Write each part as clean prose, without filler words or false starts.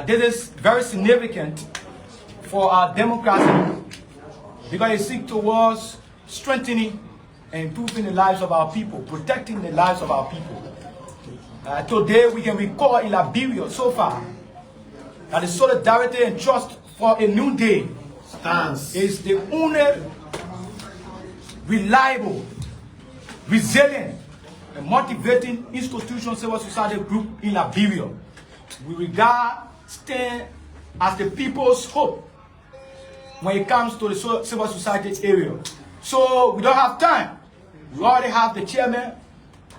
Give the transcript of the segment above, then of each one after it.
This is very significant for our democracy because it seeks towards strengthening and improving the lives of our people, protecting the lives of our people. Today we can recall in Liberia so far that the solidarity and trust for a new day is the only reliable, resilient, and motivating institutional civil society group in Liberia. We regard stand as the people's hope when it comes to the civil society area. So we don't have time. We already have the chairman,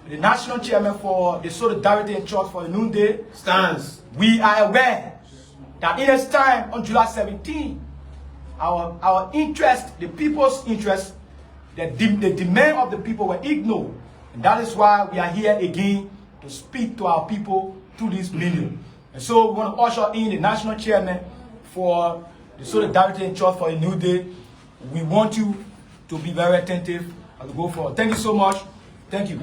the national chairman for the Solidarity and Trust for a New Day. We are aware that in its time on July 17, our interest, the people's interest, the demand of the people were ignored. And that is why we are here again to speak to our people through this medium. And so we want to usher in the national chairman for the Solidarity and Trust for a New Day. We want you to be very attentive as we go forward. Thank you so much. Thank you.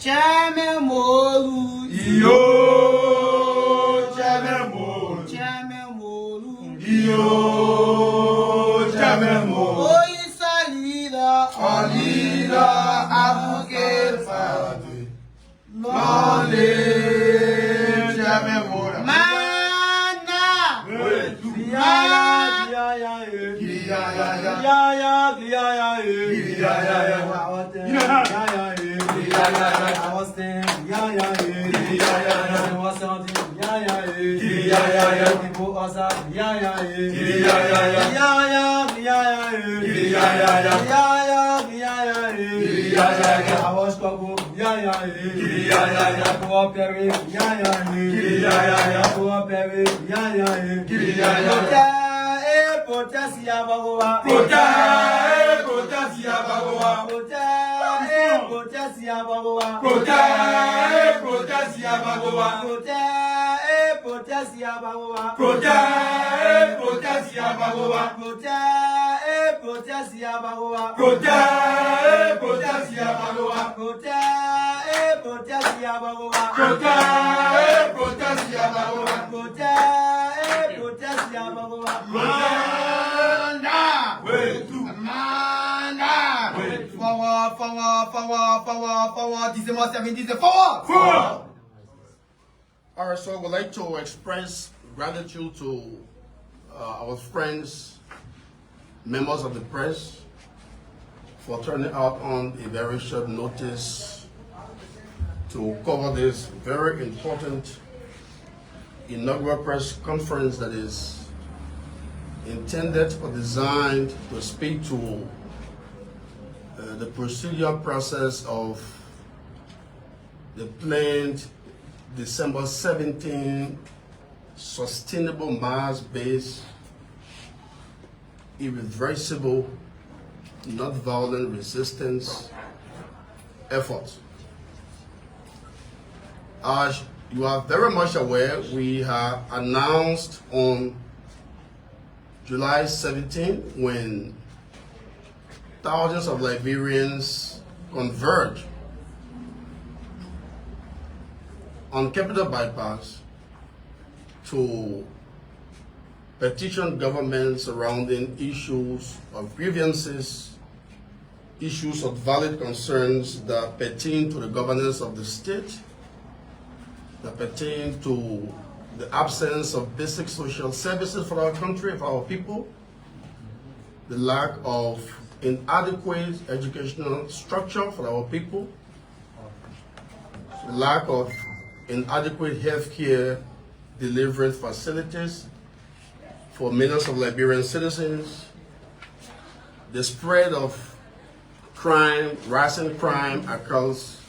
Chairman Morlu. Yo, Chairman Morlu. Chairman Morlu. Yo, Chairman Morlu. Oh, he's a leader. A leader, advocate, party. Long live Chairman Morlu. Mana. Alright, so I would like to express gratitude to our friends, members of the press, for turning out on a very short notice to cover this very important inaugural press conference that is intended or designed to speak to the procedural process of the planned December 17 sustainable mass-based, irreversible, not violent resistance effort. As you are very much aware, we have announced on July 17 when thousands of Liberians converged on Capitol Bypass to petition government surrounding issues of grievances, issues of valid concerns that pertain to the governance of the state, that pertain to the absence of basic social services for our country, for our people, the lack of inadequate educational structure for our people, the lack of inadequate healthcare delivery facilities for millions of Liberian citizens, the spread of crime, rising crime across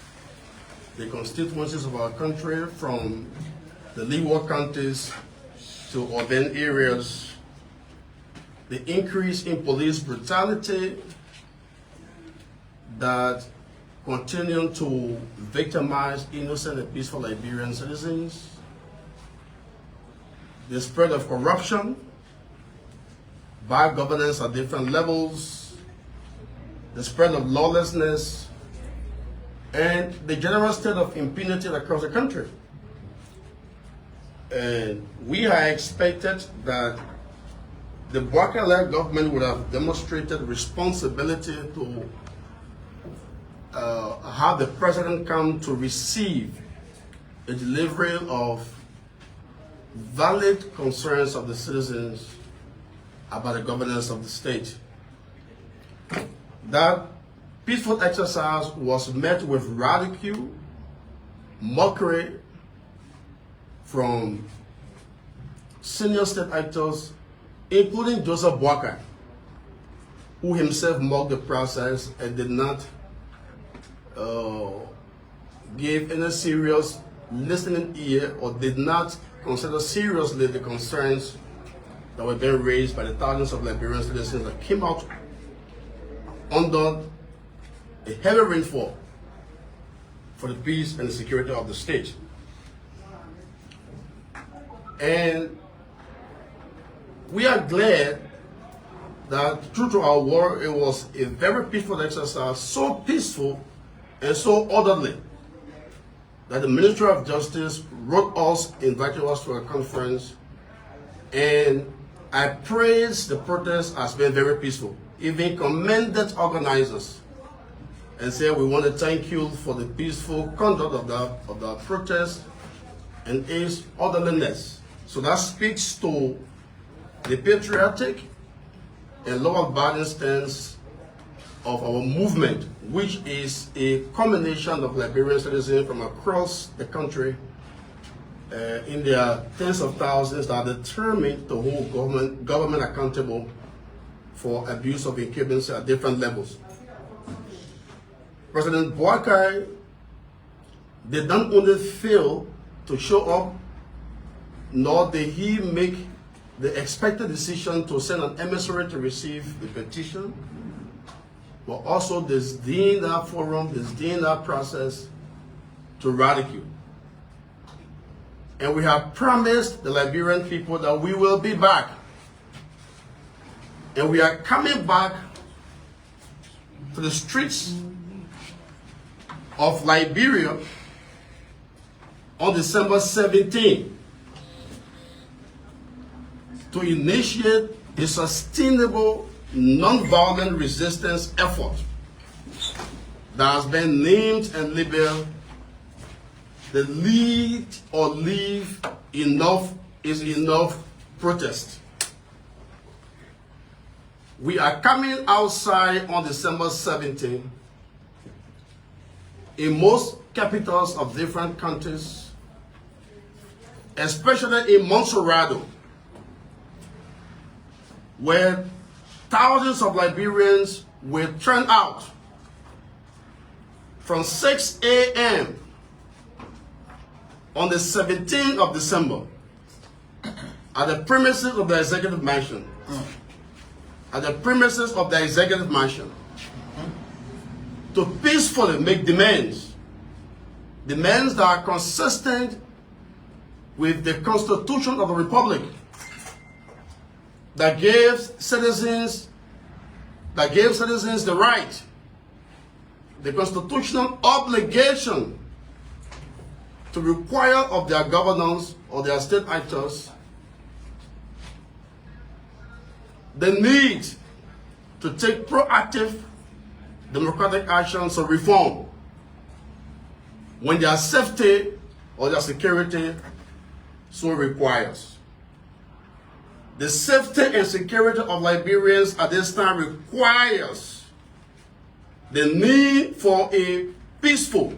the constituencies of our country, from the leeward counties to urban areas, the increase in police brutality that continue to victimize innocent and peaceful Liberian citizens, the spread of corruption, bad governance at different levels, the spread of lawlessness, and the general state of impunity across the country. And we had expected that the Buakale government would have demonstrated responsibility to have the president come to receive a delivery of valid concerns of the citizens about the governance of the state. That peaceful exercise was met with ridicule, mockery from senior state actors, including Joseph Boakai, who himself mocked the process and did not give any serious listening ear, or did not consider seriously the concerns that were being raised by the thousands of Liberian citizens that came out under a heavy rainfall for the peace and the security of the state. And we are glad that true to our word, it was a very peaceful exercise, so peaceful and so orderly that the Ministry of Justice wrote us, invited us to a conference, and I praised the protest as being very peaceful. Even commended organizers and said, we want to thank you for the peaceful conduct of the protest and its orderliness. So that speaks to the patriotic and law-abiding stance of our movement, which is a combination of Liberian citizens from across the country in their tens of thousands that are determined to hold government accountable for abuse of incumbency at different levels. President Boakai did not only fail to show up, nor did he make the expected decision to send an emissary to receive the petition, but also disdain that forum, disdain that process to ridicule. And we have promised the Liberian people that we will be back. And we are coming back to the streets of Liberia on December 17th to initiate a sustainable, non-violent resistance effort that has been named and labeled the Lead or Leave Enough is Enough protest. We are coming outside on December 17th in most capitals of different countries, especially in Monserrado, where thousands of Liberians will turn out from 6 a.m. on the 17th of December at the premises of the Executive Mansion. At the premises of the Executive Mansion to peacefully make demands that are consistent with the Constitution of the Republic, that gives citizens the right, the constitutional obligation to require of their governors or their state actors the need to take proactive democratic actions of reform when their safety or their security so requires. The safety and security of Liberians at this time requires the need for a peaceful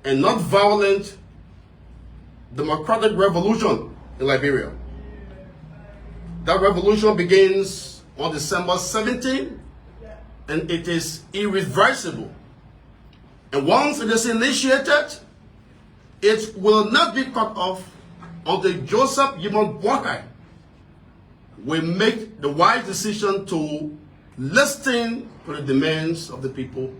and not violent democratic revolution in Liberia. That revolution begins on December 17th, and it is irreversible. And once it is initiated, it will not be cut off until Joseph Boakai will make the wise decision to listen to the demands of the people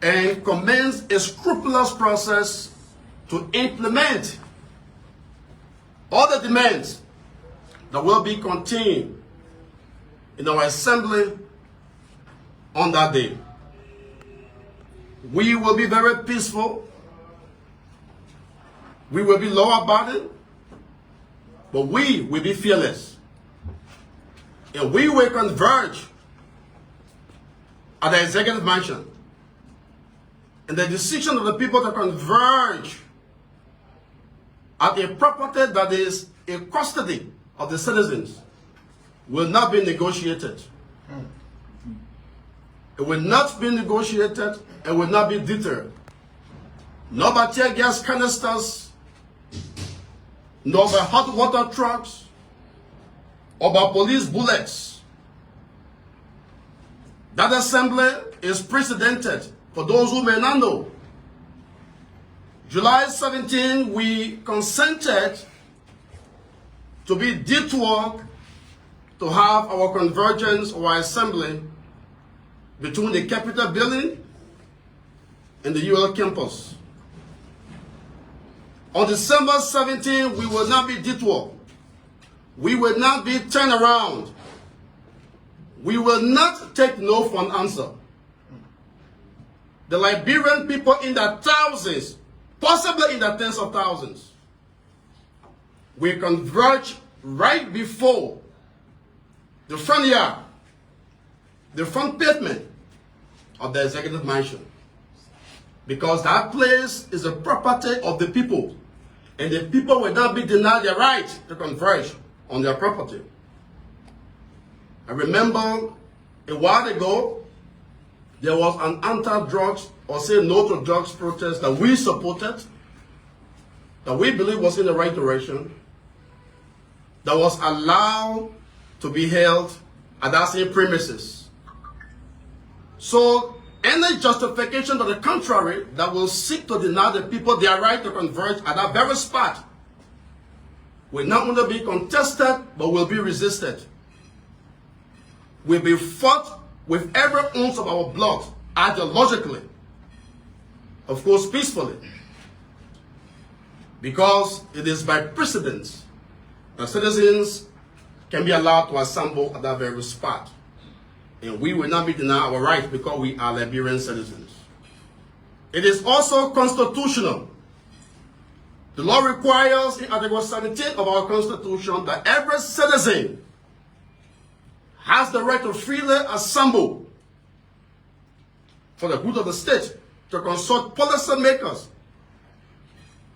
and commence a scrupulous process to implement all the demands that will be contained in our assembly on that day. We will be very peaceful. We will be law-abiding, but we will be fearless. And we will converge at the executive mansion. And the decision of the people to converge at a property that is a custody of the citizens will not be negotiated. It will not be negotiated and will not be deterred. Not by tear gas canisters, nor by hot water trucks, or by police bullets. That assembly is precedented. For those who may not know, July 17, we consented to be detoured to have our convergence or assembly between the Capitol building and the UL campus. On December 17, we will not be detoured. We will not be turned around. We will not take no for an answer. The Liberian people in their thousands, possibly in their tens of thousands, will converge right before the front yard, the front pavement of the executive mansion. Because that place is a property of the people. And the people will not be denied their right to converge on their property. I remember a while ago, there was an anti-drugs or say no to drugs protest that we supported, that we believe was in the right direction, that was allowed to be held at that same premises. So any justification to the contrary that will seek to deny the people their right to converge at that very spot will not only be contested, but will be resisted. Will be fought with every ounce of our blood, ideologically, of course peacefully, because it is by precedence that citizens can be allowed to assemble at that very spot. And we will not be denied our rights because we are Liberian citizens. It is also constitutional. The law requires in Article 17 of our Constitution that every citizen has the right to freely assemble for the good of the state, to consult policy makers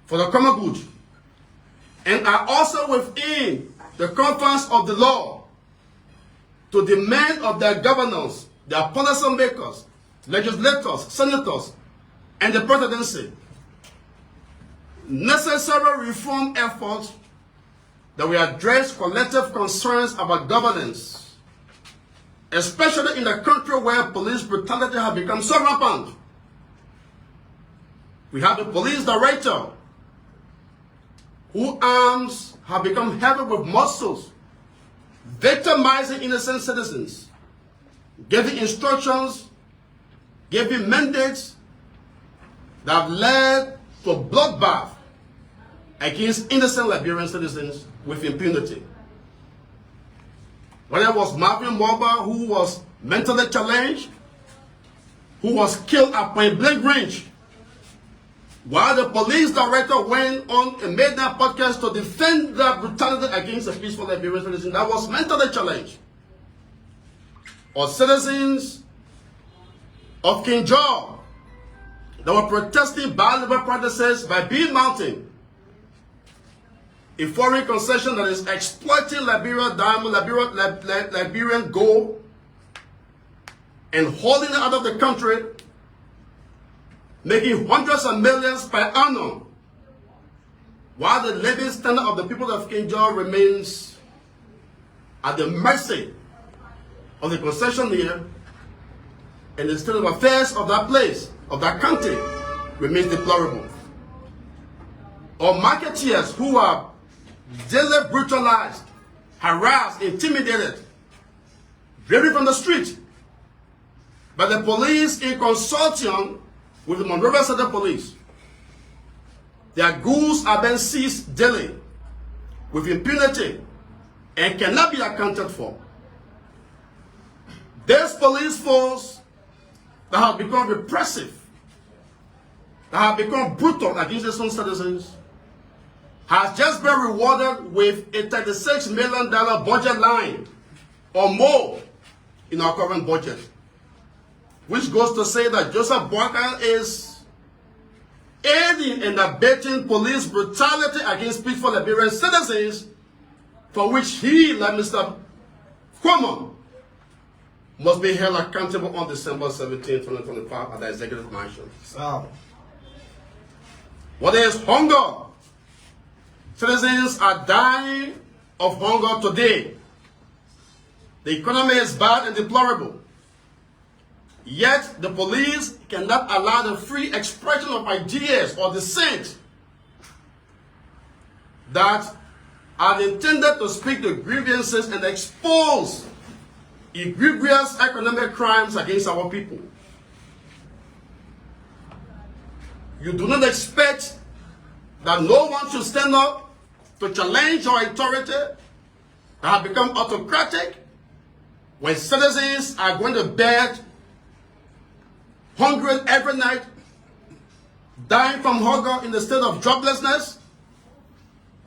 for the common good, and are also within the confines of the law to demand of their governors, their policy makers, legislators, senators, and the presidency necessary reform efforts that will address collective concerns about governance, especially in a country where police brutality has become so rampant. We have a police director whose arms have become heavy with muscles, victimizing innocent citizens, giving instructions, giving mandates that have led to a bloodbath against innocent Liberian citizens with impunity. Whether it was Mulbah, who was mentally challenged, who was killed at point-blank range, while the police director went on and made that podcast to defend the brutality against the peaceful Liberian citizen that was mentally challenged, or citizens of King George that were protesting bad labor practices by being mountain, a foreign concession that is exploiting Liberian diamond, Liberian gold, and hauling it out of the country, making hundreds of millions per annum, while the living standard of the people of King George remains at the mercy of the concessionaire, and the state of affairs of that place, of that country, remains deplorable. Or marketeers who are daily brutalized, harassed, intimidated, driven from the street by the police in consortium with the Monrovia State Police. Their goods are being seized daily with impunity and cannot be accounted for. This police force that have become repressive, that have become brutal against its own citizens, has just been rewarded with a $36 million budget line or more in our current budget, which goes to say that Joseph Boakai is aiding and abetting police brutality against peaceful Liberian citizens, for which he, like Mr. Cuomo, must be held accountable on December 17, 2025 at the Executive Mansion. Wow. What is hunger? Citizens are dying of hunger today. The economy is bad and deplorable. Yet the police cannot allow the free expression of ideas or dissent that are intended to speak the grievances and expose egregious economic crimes against our people. You do not expect that no one should stand up to challenge your authority that have become autocratic when citizens are going to bed hungry every night, dying from hunger in the state of joblessness.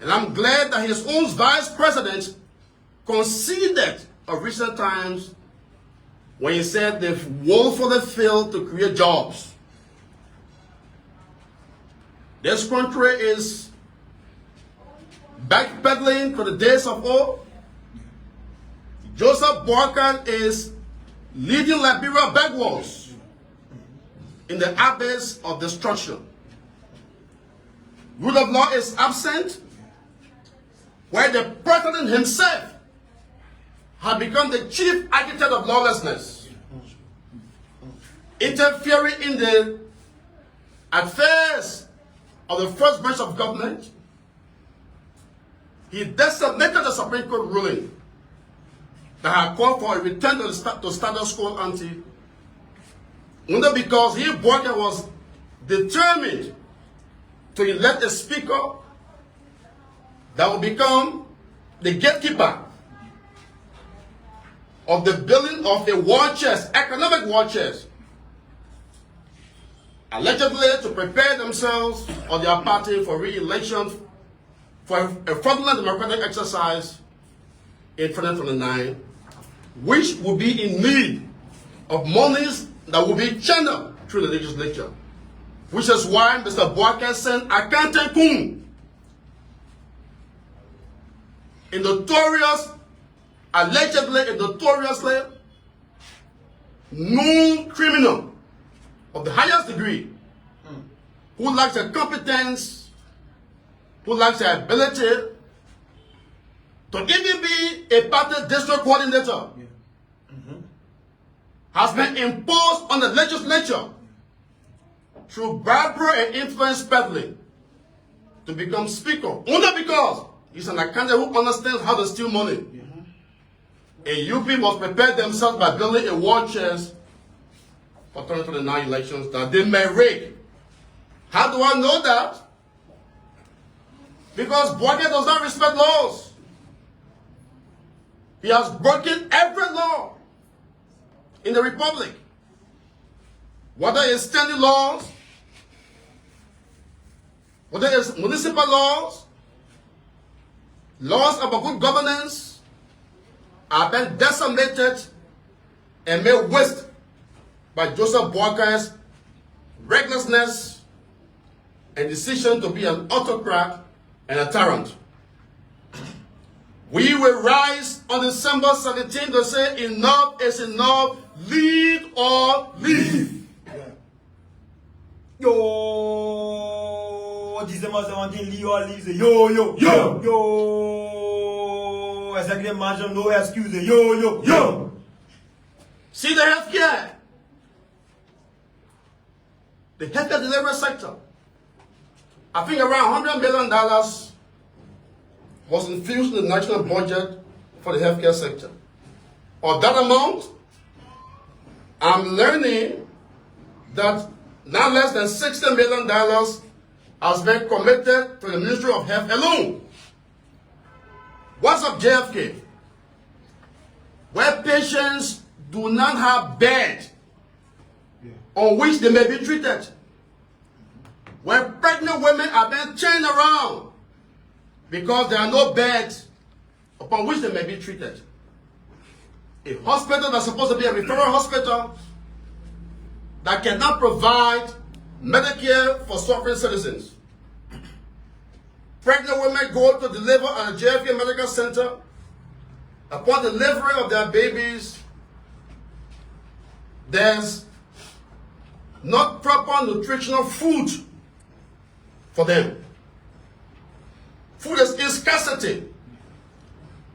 And I'm glad that his own vice president conceded of recent times when he said they've woefully failed to create jobs. This country is backpedaling to the days of old. Joseph Boakai is leading Liberia backwards in the abyss of destruction. Rule of law is absent, where the president himself had become the chief architect of lawlessness, interfering in the affairs of the first branch of government. He decimated the Supreme Court ruling that had called for a return to status quo ante, only because he, Boakai, was determined to elect a speaker that will become the gatekeeper of the building of a war chest, economic war chest, allegedly to prepare themselves or their party for re-election for a fraudulent democratic exercise in 2029, which will be in need of monies that will be channeled through the legislature. Which is why Mr. Boakai sent a Kante-kun, a notorious, allegedly a notoriously known criminal of the highest degree, who lacks the competence, who lacks the ability to even be a party district coordinator, has been imposed on the legislature through bribery and influence peddling to become speaker, only because he's an accountant who understands how to steal money. A UP must prepare themselves by building a war chest for 2029 elections that they may rig. How do I know that? Because Boakai does not respect laws. He has broken every law in the Republic, whether it's standing laws, whether it's municipal laws, laws about good governance, have been decimated and made waste by Joseph Boakai's recklessness and decision to be an autocrat and a tyrant. We will rise on December 17 to say enough is enough, lead or leave. Yo, December 17, leave or leave. Yo, yo, yo, yo. Executive Mansion, no excuse. Yo, yo, yo. See the healthcare. The healthcare delivery sector. I think around $100 million was infused in the national budget for the healthcare sector. Of that amount, I'm learning that not less than $60 million has been committed to the Ministry of Health alone. What's up, JFK? Where patients do not have bed on which they may be treated. Where pregnant women are being turned around because there are no beds upon which they may be treated. A hospital that's supposed to be a referral hospital that cannot provide Medicare for suffering citizens. Pregnant women go to deliver at a JFK Medical Center. Upon delivery of their babies, there's not proper nutritional food for them. Food is in scarcity.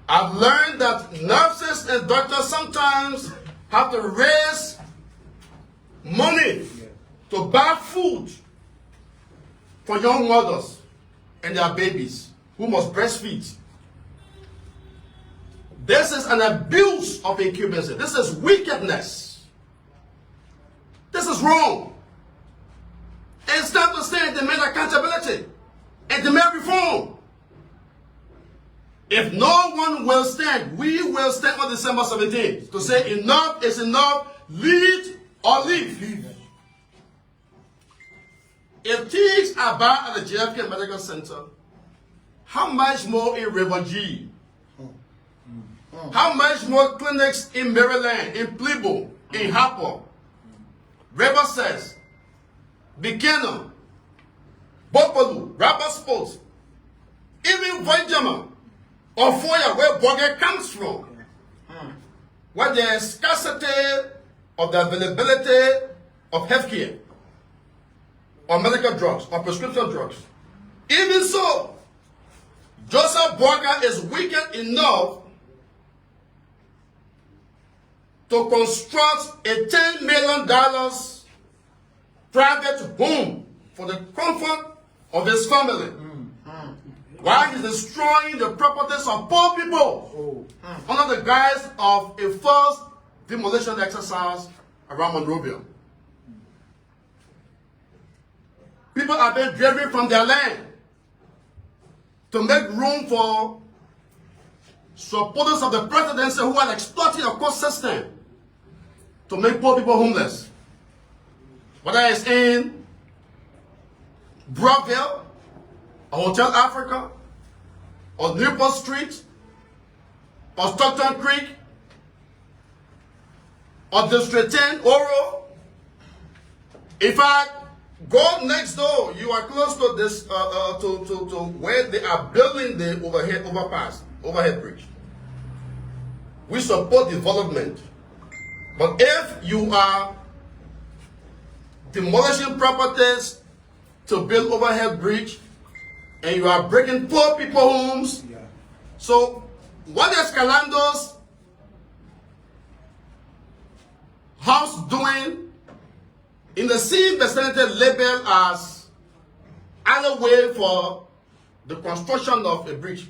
I've learned that nurses and doctors sometimes have to raise money to buy food for young mothers and their babies who must breastfeed. This is an abuse of incumbency. This is wickedness. This is wrong. It's time to stand and demand accountability and demand reform. If no one will stand, we will stand on December 17th to say enough is enough, lead or leave. If things are bad at the JFK Medical Center, how much more in River G? How much more clinics in Maryland, in Plebo, in Harper, Riverside, Buchanan, Buffalo, Rapper Sports, even Vajama or Foya, where Boga comes from, where there is scarcity of the availability of healthcare, or medical drugs, or prescription drugs. Even so, Joseph Boga is wicked enough to construct a $10 million private home for the comfort of his family, while he's destroying the properties of poor people under the guise of a first demolition exercise around Monrovia. People are being driven from their land to make room for supporters of the presidency who are exploiting a court system to make poor people homeless. Whether it's in Brockville, or Hotel Africa, or Newport Street, or Stockton Creek, or District 10, Oro. In fact, go next door. You are close to this, to where they are building the overhead bridge. We support development. But if you are demolishing properties to build overhead bridge, and you are breaking poor people homes, so what is Calando's house doing in the same vicinity labeled as alleyway for the construction of a bridge?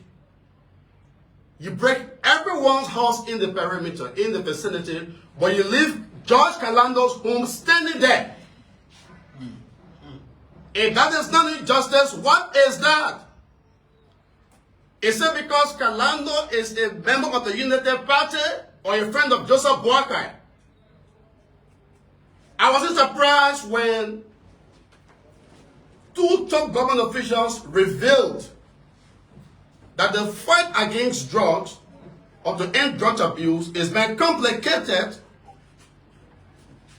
You break everyone's house in the perimeter, in the vicinity, but you leave George Calando's home standing there. If that is not injustice, what is that? Is it because Calando is a member of the United Party or a friend of Joseph Boakai? I wasn't surprised when two top government officials revealed that the fight against drugs or to end drug abuse is being complicated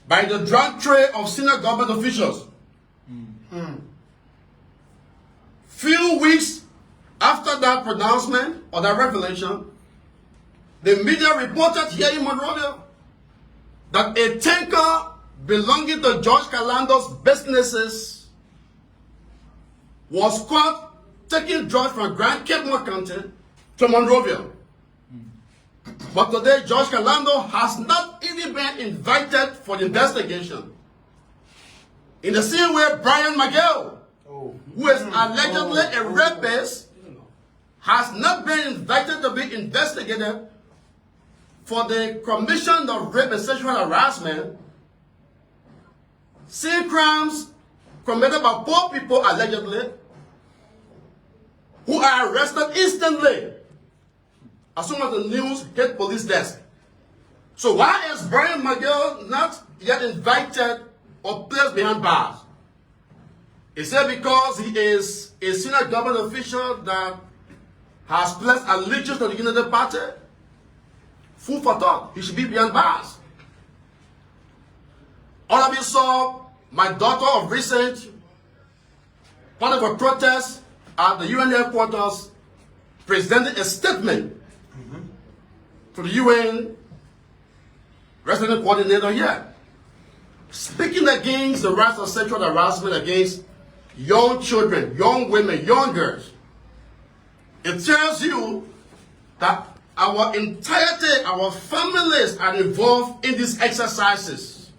by the drug trade of senior government officials. Few weeks after that pronouncement or that revelation, the media reported here in Monrovia that a tanker belonging to George Calando's businesses was caught taking drugs from Grand Cape County to Monrovia. But today, George Calando has not even been invited for the investigation. In the same way, Brian Miguel, who is allegedly a rapist, has not been invited to be investigated for the commission of rape and sexual harassment, same crimes committed by poor people allegedly, who are arrested instantly as soon as the news hit police desk. So why is Brian Miguel not yet invited or placed behind bars? Is it because he is a senior government official that has pledged allegiance to the United Party, food for thought. He should be beyond bars. All of you saw my daughter of recent, part of a protest at the UN headquarters, presenting a statement to the UN resident coordinator here, speaking against the rights of sexual harassment against young children, young women, young girls. It tells you that our entirety, our families are involved in these exercises.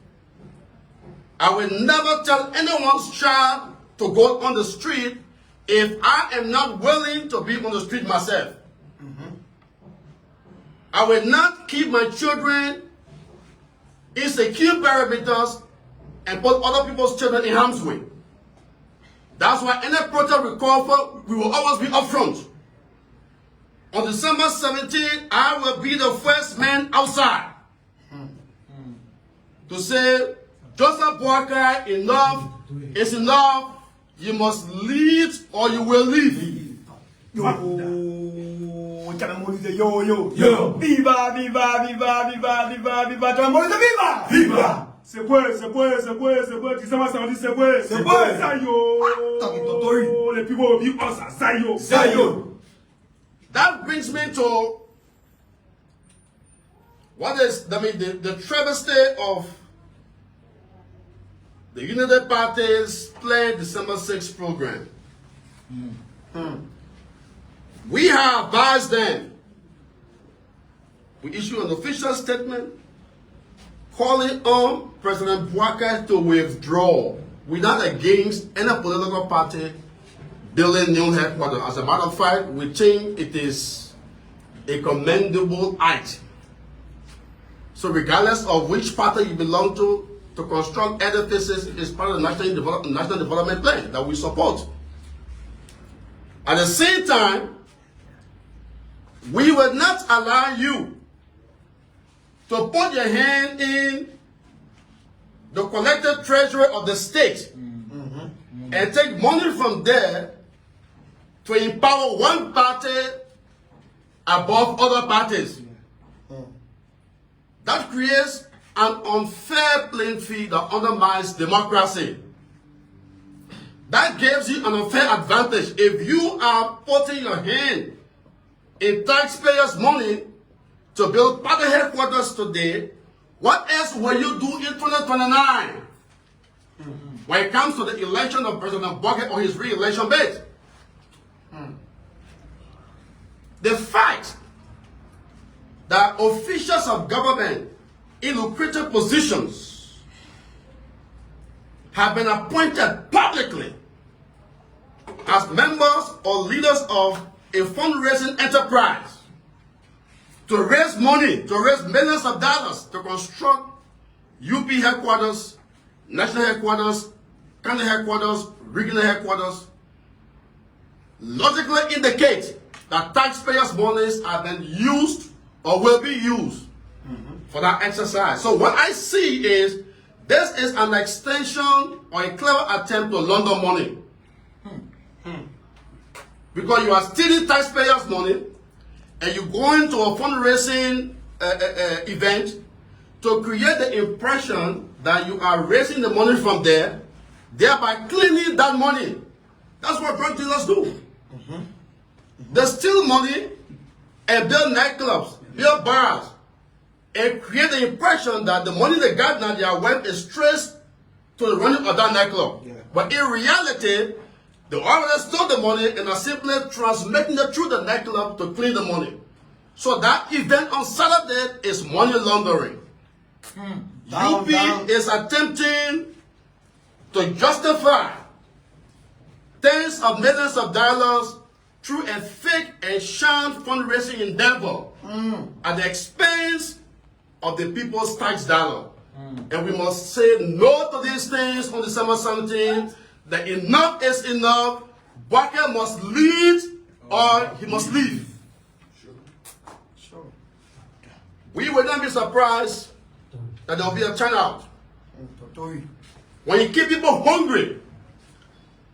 I will never tell anyone's child to go on the street if I am not willing to be on the street myself. I will not keep my children in secure perimeters and put other people's children in harm's way. That's why any protest we call for, we will always be upfront. On December 17th, I will be the first man outside to say, Joseph Boakai, enough is enough. You must lead or you will leave. Yo, viva, viva, viva, viva, viva, viva, viva, viva. Se puede, December 17, se puede, Sayo. Les people will be us, Sayo. That brings me to what is, the travesty of the United Party's planned December 6th program. We have advised them. We issue an official statement calling on President Boakai to withdraw. We're not against any political party building new headquarters. As a matter of fact, we think it is a commendable act. So regardless of which party you belong to construct edifices is part of the national development plan that we support. At the same time, we will not allow you to put your hand in the collective treasury of the state and take money from there to empower one party above other parties. That creates an unfair playing field that undermines democracy. That gives you an unfair advantage. If you are putting your hand in taxpayers' money to build party headquarters today, what else will you do in 2029 when it comes to the election of President Boakai or his re-election bid? The fact that officials of government in lucrative positions have been appointed publicly as members or leaders of a fundraising enterprise to raise money, to raise millions of dollars to construct UP headquarters, national headquarters, county headquarters, regional headquarters, logically indicate that taxpayers' monies are then used or will be used for that exercise. So what I see is this is an extension or a clever attempt to launder money. Because you are stealing taxpayers' money and you go into a fundraising event to create the impression that you are raising the money from there, thereby cleaning that money. That's what drug dealers do. They steal money and build nightclubs, build bars, and create the impression that the money they got now, their wealth is traced to the running of that nightclub. But in reality, they already stole the money and are simply transmitting it through the nightclub to clean the money. So that event on Saturday is money laundering. UP is attempting to justify tens of millions of dollars through a fake and sham fundraising endeavor at the expense of the people's tax dollar. And we must say no to these things on December 17th. That enough is enough. Boakai must lead or he must leave. We will not be surprised that there will be a turnout. When you keep people hungry,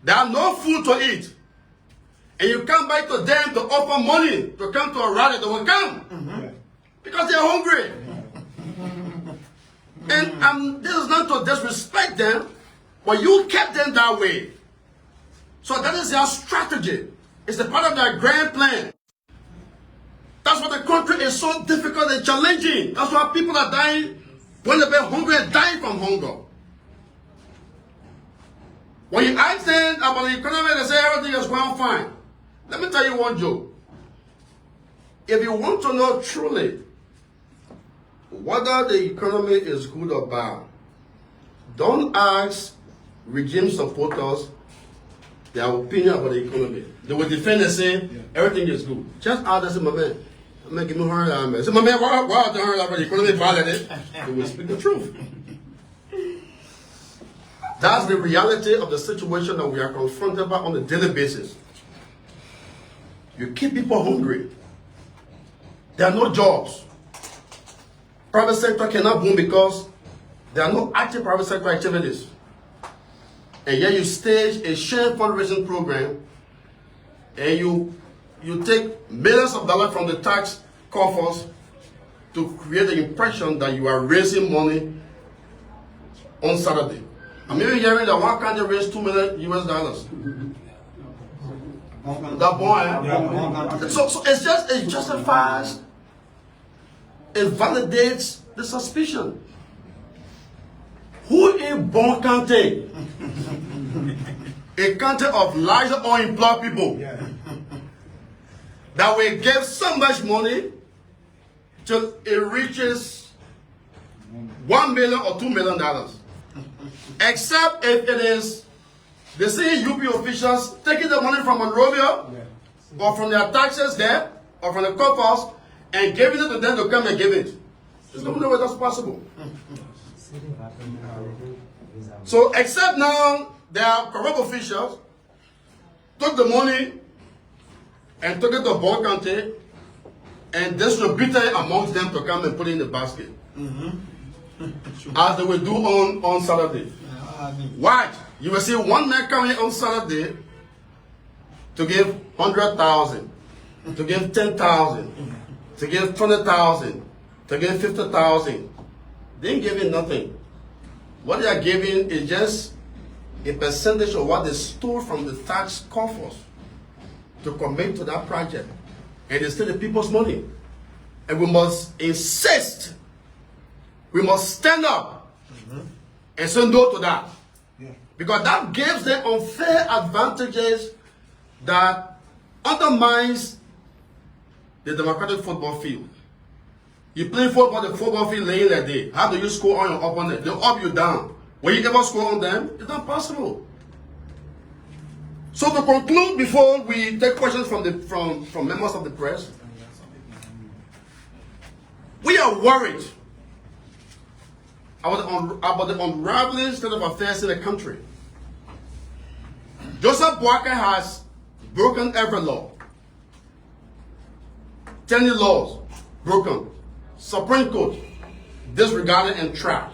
there are no food to eat, and you come back to them to offer money to come to a rally, they will come. Because they're hungry. And this is not to disrespect them, but you kept them that way. So that is their strategy. It's a part of their grand plan. That's why the country is so difficult and challenging. That's why people are dying when they're hungry and dying from hunger. When you ask them about the economy, they say everything is going fine. Let me tell you one joke. If you want to know truly whether the economy is good or bad, don't ask regime supporters their opinion about the economy. They will defend and say everything is good. Just ask them, say, my man, I'm making me hurry. Say, my man, why are they hurry about the economy violated? They will speak the truth. That's the reality of the situation that we are confronted by on a daily basis. You keep people hungry. There are no jobs. Private sector cannot boom because there are no active private sector activities. And yet you stage a share fundraising program and you take millions of dollars from the tax coffers to create the impression that you are raising money on Saturday. I'm even hearing that why can't they raise $2 million US? That boy, so it justifies, it validates the suspicion. Who in Bon County? A country of large unemployed people that will give so much money till it reaches $1 million or $2 million. Except if it is the same UP officials taking the money from Monrovia or from their taxes there or from the coffers and giving it to them to come and give it. There's no way that's possible. So except now there are corrupt officials took the money and took it to Bon County and distributed it amongst them to come and put it in the basket. As they will do on Saturday. Why? You will see one man coming on Saturday to give 100,000, to give 10,000, to give 20,000, to give 50,000. They ain't giving nothing. What they are giving is just a percentage of what they stole from the tax coffers to commit to that project. And it's still the people's money. And we must insist, we must stand up and say no to that. Because that gives them unfair advantages that undermines the democratic football field. You play football, the football field laying like day. How do you score on your opponent? They up you down. Will you ever score on them? It's not possible. So to conclude, before we take questions from members of the press, we are worried about the unraveling state of affairs in the country. Joseph Boakai has broken every law. 10 laws broken. Supreme Court disregarded and trashed.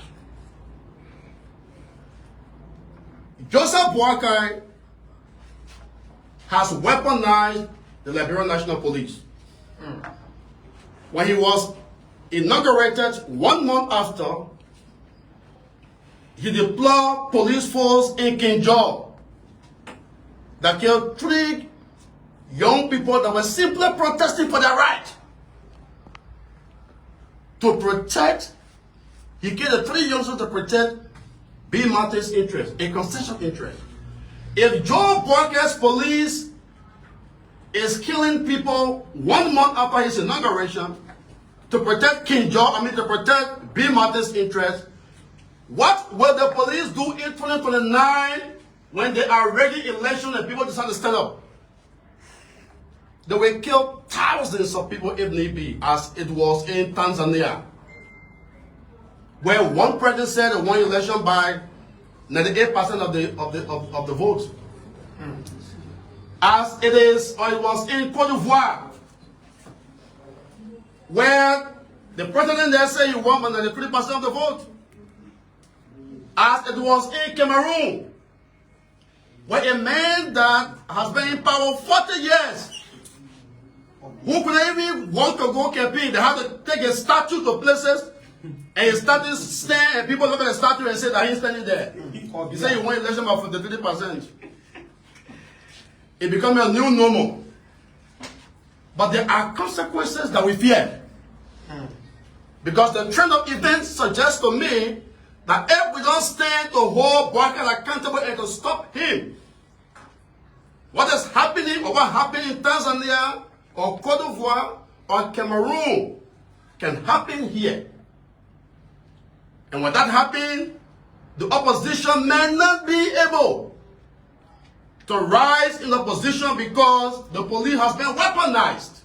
Joseph Boakai has weaponized the Liberian National Police. When he was inaugurated 1 month after, he deployed police force in Kinjal that killed 3 young people that were simply protesting for their right to protect. He killed the 3 youngsters to protect B. Martin's interest, a constitutional interest. If Joe Boakai's police is killing people 1 month after his inauguration to protect to protect B. Martin's interest, what will the police do in 2029 when they are ready election and people decide to stand up? They will kill thousands of people if need be, as it was in Tanzania, where one president said they won election by 98% of the vote. As it is, or it was in Cote d'Ivoire, where the president there said he won by 93% of the vote. As it was in Cameroon, where a man that has been in power 40 years, who could even want to go campaign, they have to take a statue to places, and he started stand, and people look at the statue and say that he's standing there. He said he won election by 53%. It becomes a new normal. But there are consequences that we fear. Because the trend of events suggests to me that if we don't stand to hold Boakai accountable and to stop him, what is happening or what happened in Tanzania or Cote d'Ivoire or Cameroon can happen here. And when that happens, the opposition may not be able to rise in opposition because the police has been weaponized.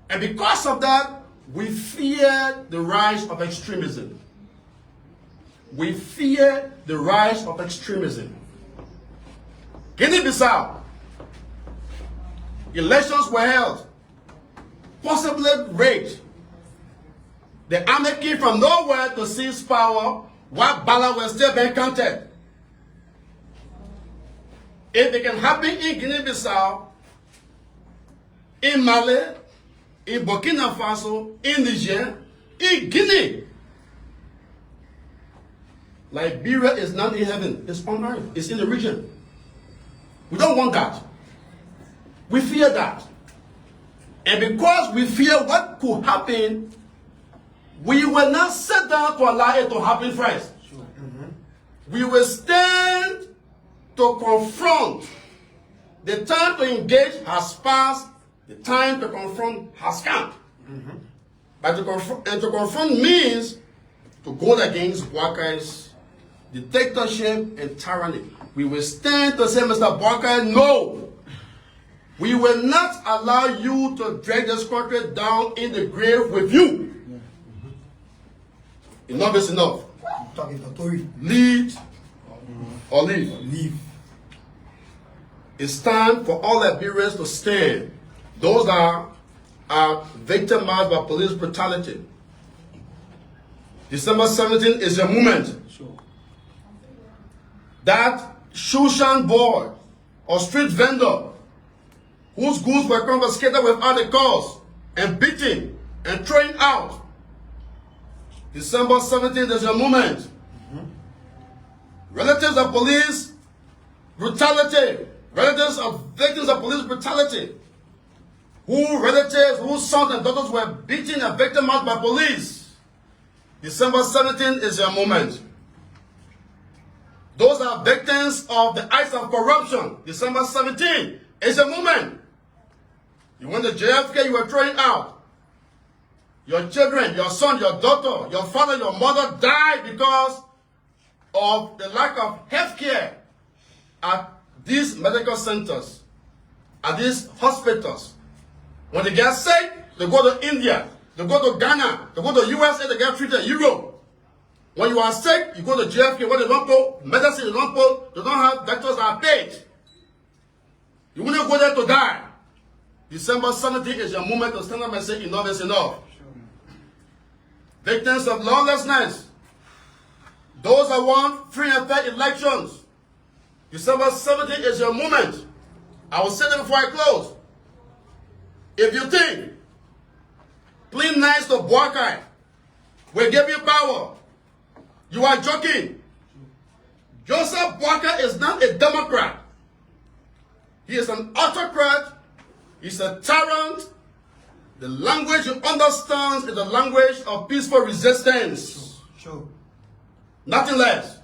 And because of that, we fear the rise of extremism. We fear the rise of extremism. Guinea-Bissau, elections were held, possibly rigged. The army came from nowhere to seize power while ballots were still being counted. If it can happen in Guinea-Bissau, in Mali, in Burkina Faso, in Niger, in Guinea, Liberia is not in heaven, it's on earth, it's in the region. We don't want that. We fear that. And because we fear what could happen, we will not sit down to allow it to happen first. We will stand to confront. The time to engage has passed. The time to confront has come. But to confront means to go against Boakai's dictatorship and tyranny. We will stand to say, Mr. Boakai, no. We will not allow you to drag this country down in the grave with you. Enough is enough. Lead or leave. Leave. It's time for all Liberians to stand. Those that are victimized by police brutality. December 17th is a moment. That Shushan boy or street vendor whose goods were confiscated without a cause and beaten and thrown out. December 17th is a moment. Relatives of police brutality, relatives of victims of police brutality, whose sons and daughters were beaten and victimized by police. December 17th is a moment. Those are victims of the acts of corruption. December 17th is a moment. You went to JFK, you were thrown out. Your children, your son, your daughter, your father, your mother died because of the lack of health care at these medical centers, at these hospitals. When they get sick, they go to India, they go to Ghana, they go to USA, they get treated in Europe. When you are sick, you go to JFK, where they don't put medicine, they don't have doctors that are paid. You wouldn't go there to die. December 17th is your moment to stand up and say enough is enough. Victims of lawlessness, those that want free and fair elections. December 17th is your moment. I will say that before I close. If you think playing nice to Boakai will give you power, you are joking. Joseph Boakai is not a Democrat. He is an autocrat. He's a tyrant. The language he understands is the language of peaceful resistance. Sure. Nothing less.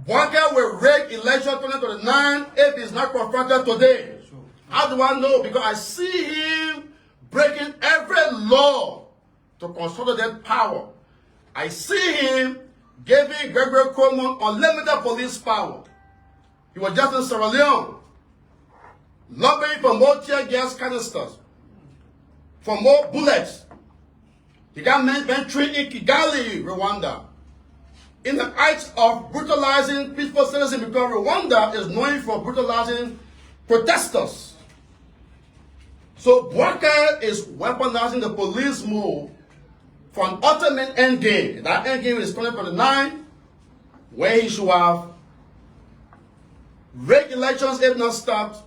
Boakai will rig election 2029 if he's not confronted today. Sure. How do I know? Because I see him breaking every law to consolidate power. I see him giving Gregory Coleman unlimited police power. He was just in Sierra Leone, lobbying for more tear gas canisters, for more bullets. He got men trained in Kigali, Rwanda, in the acts of brutalizing peaceful citizens, because Rwanda is known for brutalizing protesters. So Boakai is weaponizing the police move for an ultimate end game. That end game is 2029. where he should have rigged elections if not stopped,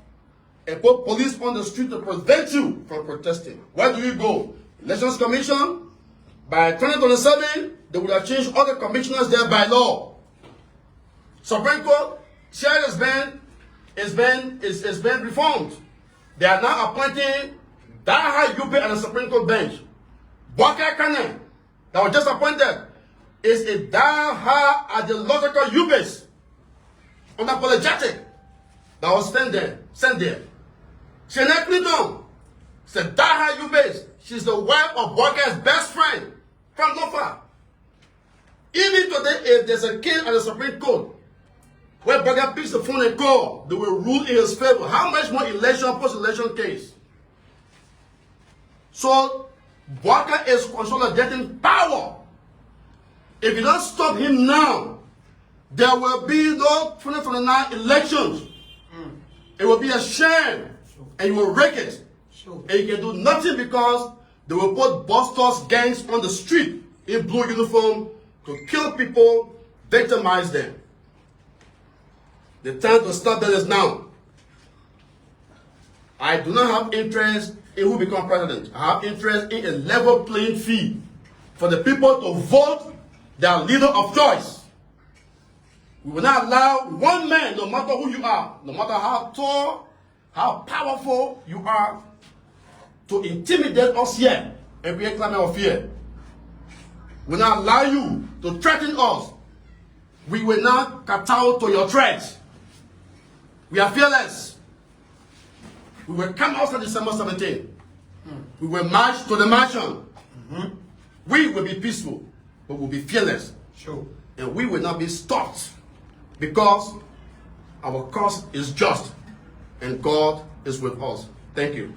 and put police on the street to prevent you from protesting. Where do you go? Elections Commission. By 2027, they would have changed all the commissioners there by law. Supreme Court chair has been reformed. They are now appointing Daha Yupe at the Supreme Court bench. Bwaka Kane, that was just appointed, is a Daha ideological Yupes, unapologetic, that was sent there. Shenek Clinton, said Daha Yupes, she's the wife of Bwaka's best friend from Lofa. Even today, if there's a case at the Supreme Court where Bwaka picks the phone and call, they will rule in his favor. How much more election, post-election case? So, Bwaka is consolidating power. If you don't stop him now, there will be no 2029 elections. It will be a shame, and you will wreck it. And you can do nothing because they will put busters, gangs on the street in blue uniform to kill people, victimize them. The time to stop that is now. I do not have interest in who become president. I have interest in a level playing field for the people to vote their leader of choice. We will not allow one man, no matter who you are, no matter how tall, how powerful you are, to intimidate us here and create a climate of fear. We will not allow you to threaten us. We will not kowtow to your threats. We are fearless. We will come out on December 17th. We will march to the mansion. We will be peaceful, but we will be fearless. And we will not be stopped because our cause is just and God is with us. Thank you.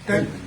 Thank you.